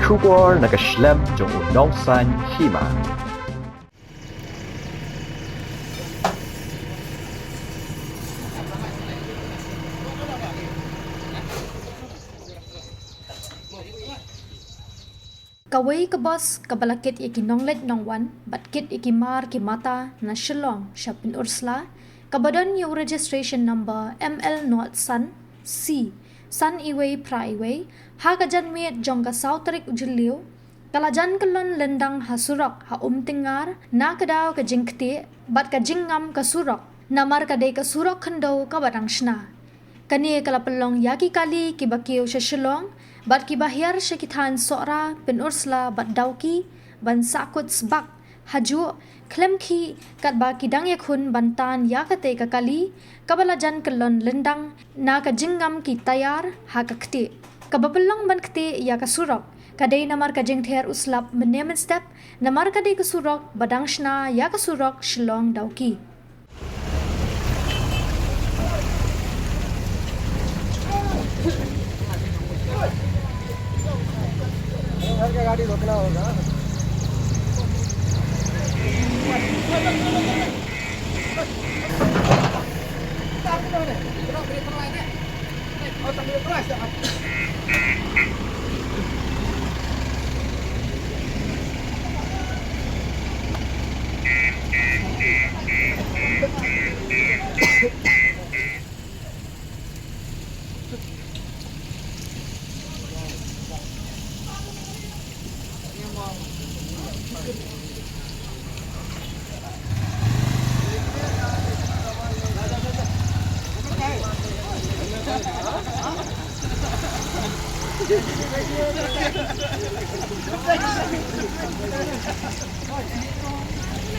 bersyukur nak Islam jong unongsan hima. Kawai ke bos kabalakit iki nonglet nongwan batkit iki mar ki mata na shillong shapin ursla kabadan yo registration number ML01 C San Iway Pra Iway ha kajan miet jongga sautrik ujiliu kalajan kelon lendang hasurak ha tingar na kadaw ka jingkti bat ka jingam ka surok namar kadai ka surok khandau ka badang shna kani kala pelong yaki kali ki bakiu shillong bat ki bahyar syakithan sora pen ursla bat dauki ban sakut sbak haju klem ki kat ba ki dang yakhun bantan ya kate ka kali kabalajan kelon lendang na ka jingam ki tayar ha ka kti kabapelong ban kti ya ka surok kadai namar ka jingther uslap menemen step namar kadai ka surok badang shna ya ka surok shlong dauki का गाड़ी रोकना होगा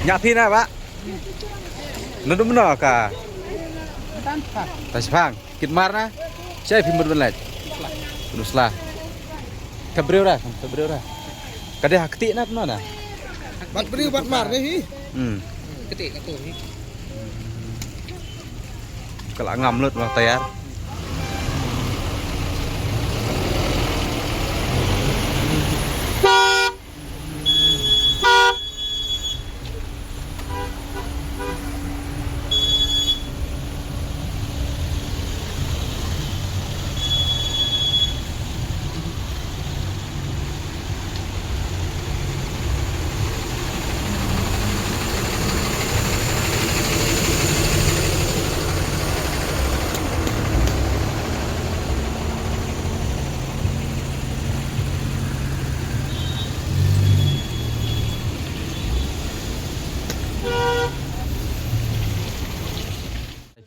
Nyatin na pak. Nunduk benar ka. Tasipang, kitmar na. Saya pimur belat. Teruslah. Kabreu dah. Kade hakti na pno na. bat beri bat mar nih Ketik aku ni. Kalau ngam lut mah tayar.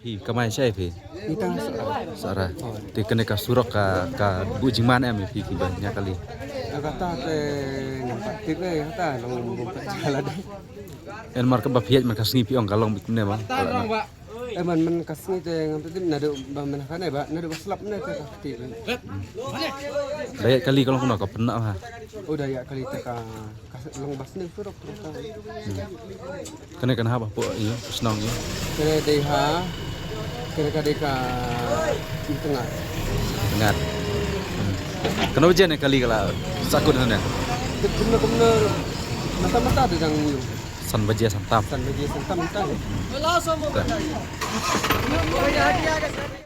Pi kamai syai pi kita sarah ti kene ka surok ka bujing mana am pi ki banyak kali kata ke nampak tipe kata long jalan en mar ka ba piet man ka sngi pi ong kalong bikne ma man kasih te ngambil tim nado man kana ba nado baslap na te tipe banyak kali kalau kuno ka penak ha udah ya kali te ka long basne surok terus kene kan ha ba po iyo snong iyo kene deha kene ka deka di tengah dengar kena ujian kali kala sakut sana kumna mata-mata tu jang yu san bajia santam san bagi sentam entah